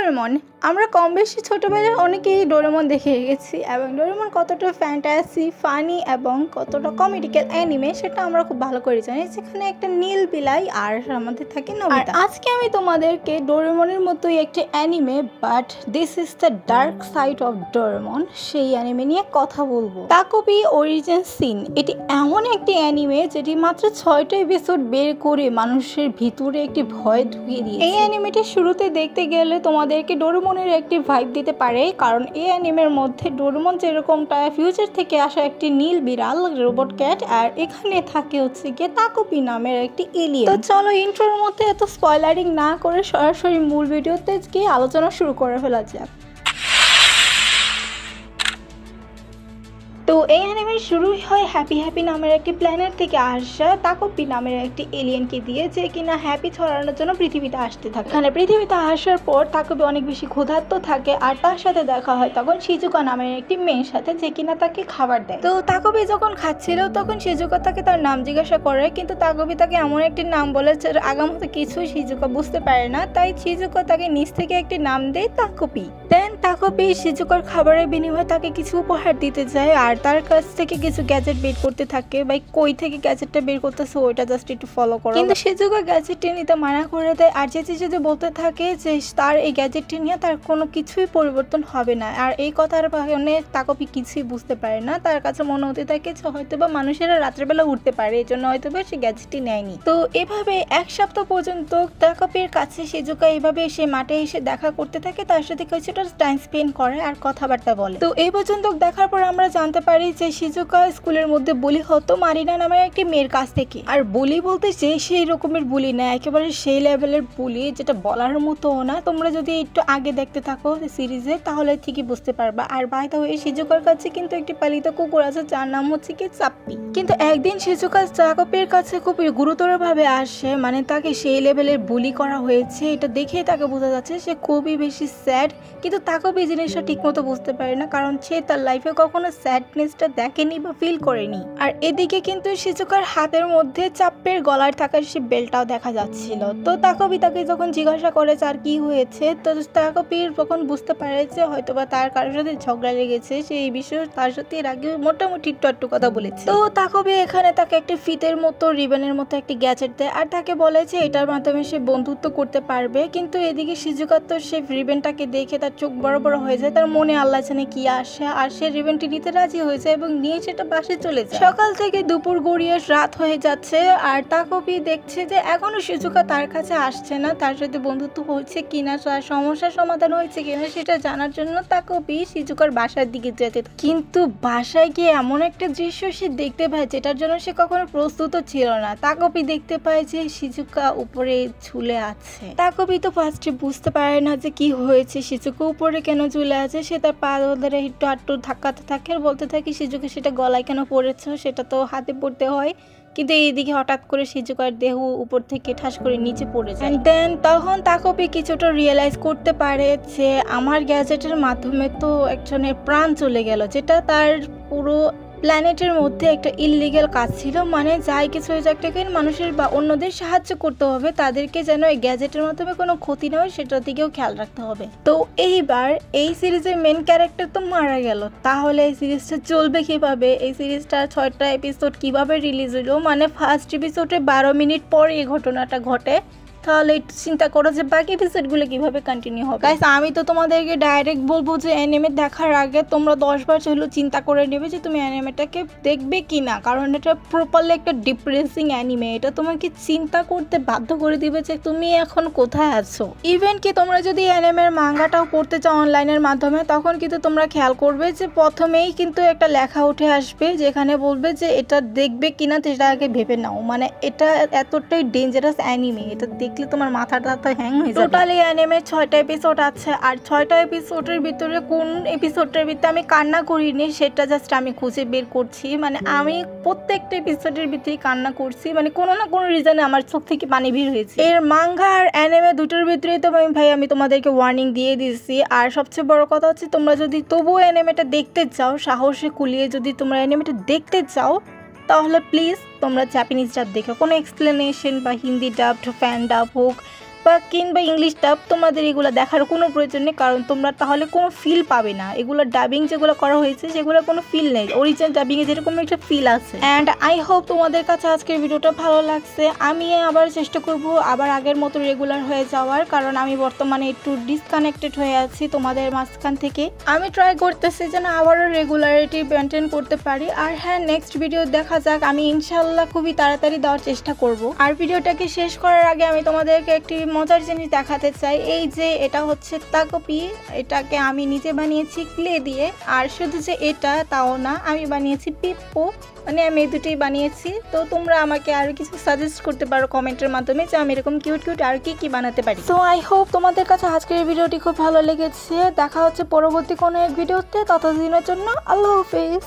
Doraemon আমরা কম বেশি ছোটবেলায় অনেকেই ডোরেমন দেখে গেছি এবং ডোরেমন কতটা ফ্যান্টাসি ফানি এবং কতটা কমেডিক্যাল অ্যানিমে সেটা আমরা খুব ভালো করে জানি। যেখানে একটা নীল বিলাই আর আমাদের থাকে নোবিতা। আজকে আমি তোমাদেরকে ডোরেমনের মতোই একটি anime but this is the dark side of Doraemon সেই অ্যানিমে নিয়ে কথা বলবো। তাকোপি অরিজিন সিন এটি এমন একটি অ্যানিমে যেটি মাত্র 6টা এপিসোড বের করে মানুষের ভিতরে একটি ভয় ঢুকিয়ে দিয়েছে। এই অ্যানিমেটি শুরুতে দেখতে গেলে তোমাদেরকে ডোরেমনের একটি ভাইব দিতে পারে, কারণ এই অ্যানিমের মধ্যে ডোরেমন যেরকমটা ফিউচার থেকে আসা একটি নীল বিড়াল রোবট ক্যাট, আর এখানে থাকে হচ্ছে গিয়ে তাকোপি নামের একটি এলিয়েন। তো চলো ইন্ট্রোর মধ্যে এত স্পয়লারিং না করে সরাসরি মূল ভিডিওতে গিয়ে আলোচনা শুরু করে ফেলা যাক। তো এই অ্যানিমে শুরুই হয় হ্যাপি নামের একটি প্ল্যানেট থেকে আসা তাকোপি নামের একটি এলিয়েনকে দিয়ে, যে কিনা হ্যাপি ছড়ানোর জন্য পৃথিবীতে আসতে থাকে। এখানে পৃথিবীতে আসার পর তাকোপি অনেক বেশি ক্ষুধার্ত থাকে, আর তার সাথে দেখা হয় তখন শিজুকা নামের একটি মেয়ের সাথে, যে কিনা তাকে খাবার দেয়। তো তাকোপি যখন খাচ্ছিল তখন শিজুকা তাকে তার নাম জিজ্ঞাসা করে, কিন্তু তাকোপি তাকে এমন একটি নাম বলে যে আগামতে কিছুই শিজুকা বুঝতে পারে না, তাই শিজুকা তাকে নিজ থেকে একটি নাম দেয় তাকোপি। দেন তাকোপি শিজুকার খাবারের বিনিময়ে তাকে কিছু উপহার দিতে যায়, আর তার কাছ থেকে কিছু গ্যাজেট বের করতে থাকে। ভাই কই থেকে গ্যাজেটটা বের করতেছে ওইটা জাস্ট একটু ফলো করো। কিন্তু শিজুকা গ্যাজেটটি নিতে মানা করে দেয়, আর যে যদি বলতে থাকে যে তার এই গ্যাজেটটি নিয়ে তার কোনো কিছুই পরিবর্তন হবে না। আর এই কথার কারণে তাকোপি কিছুই বুঝতে পারে না, তার কাছে মনে হতে থাকে যে হয়তো বা মানুষেরা রাত্রেবেলা উঠতে পারে, এই জন্য হয়তো বা সে গ্যাজেটটি নেয়নি। তো এভাবে এক সপ্তাহ পর্যন্ত তাকোপির কাছে শিজুকা এইভাবে সে মাঠে এসে দেখা করতে থাকে, তার সাথে কিছুটা টাইম স্পেন্ড করে আর কথাবার্তা বলে। তো এই পর্যন্ত দেখার পর আমরা জানতে পারি যে শিজুকা স্কুলের মধ্যে বুলি হতো মারিনা নামের একটি মেয়ের কাছ থেকে। আর বুলি বলতে সেই রকমের বুলি না, একেবারে সেই লেভেলের বুলি যেটা বলার মতো না। তোমরা যদি একটু আগে দেখতে থাকো সিরিজে তাহলে ঠিকই বুঝতে পারবা। আর বাই দ্য ওয়ে শিজুকার কাছে কিন্তু একটি পালিত কুকুর আছে যার নাম হচ্ছে কি চাপ্পি। কিন্তু একদিন শিজুকা তাকোপির কাছে খুব গুরুতর ভাবে আসে, মানে তাকে সেই লেভেলের বুলি করা হয়েছে, এটা দেখেই তাকে বোঝা যাচ্ছে সে খুবই বেশি স্যাড। কিন্তু তাকোপি জিনিসটা ঠিক মতো বুঝতে পারে না, কারণ সে তার লাইফে কখনো স্যাডনেসটা দেখেনি বা ফিল করেনি। আর এদিকে কিন্তু শিজুকার হাতের মধ্যে চাপ্পের গলার থাকা সে বেলটাও দেখা যাচ্ছিল। তো তাকোপি তাকে যখন জিজ্ঞাসা করে তার কি হয়েছে, তো তাকোপির তখন বুঝতে পারে যে হয়তোবা তার কারোর সাথে ঝগড়া লেগেছে, সে এই বিষয়ে তার সাথে এর আগে মোটামুটি একটু কথা বলেছে। তো তাকোপি এখানে তাকে একটি ফিতের মতো রিবনের মতো একটি গ্যাজেট দেয়, আর তাকে বলে যে এটার মাধ্যমে সে বন্ধুত্ব করতে পারবে। কিন্তু এদিকে শিজুকা তো সে রিবনটাকে দেখে তার চোখ বড় বড় হয়ে যায়, তার মনে আল্লাহ জানে কি আসে, আর সে রিবনটি নিতে রাজি হয়ে যায় এবং নিয়ে সেটা বাসে চলে যায়। সকাল থেকে দুপুর গড়িয়ে রাত হয়ে যাচ্ছে, আর তাকোপি দেখছে যে এখনো শিজুকা তার কাছে আসছে না, তার সাথে বন্ধুত্ব হচ্ছে কিনা, তার সমস্যার সমাধান হয়েছে কিনা সেটা জানার জন্য তাকোপি শিজুকার বাসার দিকে যেতে। কিন্তু বাসায় গিয়ে এমন একটা দৃশ্য সে দেখতে পায় যেটার জন্য সে কখনো প্রস্তুত ছিল না। তাকোপি দেখতে পায় যে শিজুকা উপরে ঝুলে আছে। তাকোপি তো ফার্স্টে বুঝতে পারে না যে কি হয়েছে, শিজুকা উপরে কেন ঝুলে আছে। সে তার পা ধরে একটু আটটু ধাক্কাতে থাকে আর বলতে থাকে শিজুকা সেটা গলায় কেন পড়েছ, সেটা তো হাতে পড়তে হয়। কিন্তু এইদিকে হঠাৎ করে শিজুকার দেহ উপর থেকে ঠাস করে নিচে পড়ে যায়। দেন তখন তাকোপি কিছুটা রিয়েলাইজ করতে পারে যে আমার গ্যাজেটের মাধ্যমে তো একজনের প্রাণ চলে গেল, যেটা তার পুরো প্ল্যানেটের মধ্যে একটা ইললিগ্যাল কাজ ছিল। মানে যাই কিছু হয়ে যাক মানুষের বা অন্যদের সাহায্য করতে হবে, তাদেরকে যেন এই গ্যাজেটের মাধ্যমে কোনো ক্ষতি না হয় সেটার দিকেও খেয়াল রাখতে হবে। তো এইবার এই সিরিজের মেন ক্যারেক্টার তো মারা গেল, তাহলে এই সিরিজটা চলবে কিভাবে? এই সিরিজটা 6টা এপিসোড কিভাবে রিলিজ হলো, মানে ফার্স্ট এপিসোডে 12 মিনিট পর এই ঘটনাটা ঘটে, তাহলে একটু চিন্তা করো যে বাকি এপিসোডগুলো কিভাবে কন্টিনিউ হবে। গাইস আমি তো তোমাদেরকে ডাইরেক্ট বলবো যে অ্যানিমে দেখার আগে তোমরা 10 বার হলেও চিন্তা করে নেবে যে তুমি অ্যানিমেটাকে দেখবে কিনা, কারণ এটা প্রপারলি একটা ডিপ্রেসিং অ্যানিমে। এটা তোমাকে চিন্তা করতে বাধ্য করে দিবে যে তুমি এখন কোথায় আছো। ইভেন কি তোমরা যদি অ্যানিমের মাঙ্গাটাও পড়তে চাও অনলাইনের মাধ্যমে, তখন কিন্তু তোমরা খেয়াল করবে যে প্রথমেই কিন্তু একটা লেখা উঠে আসবে যেখানে বলবে যে এটা দেখবে কিনা সেটা আগে ভেবে নাও। মানে এটা এতটাই ডেঞ্জারাস অ্যানিমে, এটা দেখলে তোমার মাথাটা হ্যাং হয়ে যাবে। টোটালি অ্যানিমের 6টা এপিসোড আছে, আর 6টা এপিসোডের ভিতরে কোন এপিসোডটার ভিতরে আমি কান্না করিনি সেটা জাস্ট আমি খুঁজে বের করছি। মানে আমি প্রত্যেকটা এপিসোডের ভিতরেই কান্না করছি, মানে কোনো না কোনো রিজনে আমার চোখ থেকে পানি বের হয়েছে। এর মাঙ্গা আর অ্যানিমে দুটোর ভিতরেই তো আমি তোমাদেরকে ওয়ার্নিং দিয়ে দিচ্ছি। আর সবচেয়ে বড় কথা হচ্ছে তোমরা যদি তবুও অ্যানিমেটা দেখতে চাও, সাহসে কুলিয়ে যদি তোমরা অ্যানিমেটা দেখতে চাও, তাহলে প্লিজ তোমরা জাপানিজ ডাব দেখো। কোনো এক্সপ্লেনেশন বা হিন্দি ডাব ফ্যান ডাব হোক বা কিংবা ইংলিশ ডাব, তোমাদের এগুলো দেখার কোনো প্রয়োজন নেই, কারণ তোমরা তাহলে কোনো ফিল পাবে না। এগুলো ডাবিং যেগুলো করা হয়েছে সেগুলোর কোনো ফিল নেই, অরিজিনাল ডাবিংয়ে যেরকম একটা ফিল আছে। অ্যান্ড আই হোপ তোমাদের কাছে আজকের ভিডিওটা ভালো লাগছে। আমি আবার চেষ্টা করব আবার আগের মতো রেগুলার হয়ে যাওয়ার, কারণ আমি বর্তমানে একটু ডিসকানেক্টেড হয়ে আছি তোমাদের মাঝখান থেকে। আমি ট্রাই করতেছি যেন আবারও রেগুলারিটি মেনটেন করতে পারি। আর হ্যাঁ, নেক্সট ভিডিও দেখা যাক, আমি ইনশাল্লাহ খুবই তাড়াতাড়ি দেওয়ার চেষ্টা করব। আর ভিডিওটাকে শেষ করার আগে আমি তোমাদেরকে একটি মজার জিনিস দেখাতে চাই। এই যে এটা হচ্ছে তাকপি, এটাকে আমি নিজে বানিয়েছি ক্লে দিয়ে। আর শুধু যে এটা তাও না, আমি বানিয়েছি পিপ্পো, মানে আমি এই দুটোই বানিয়েছি। তো তোমরা আমাকে আরো কিছু সাজেস্ট করতে পারো কমেন্টের মাধ্যমে যে আমি এরকম কিউট কিউট আর কি বানাতে পারি। সো আই হোপ তোমাদের কাছে আজকের ভিডিওটি খুব ভালো লেগেছে। দেখা হচ্ছে পরবর্তী কোনো এক ভিডিওতে, ততদিনের জন্য আল্লাহ হাফেজ।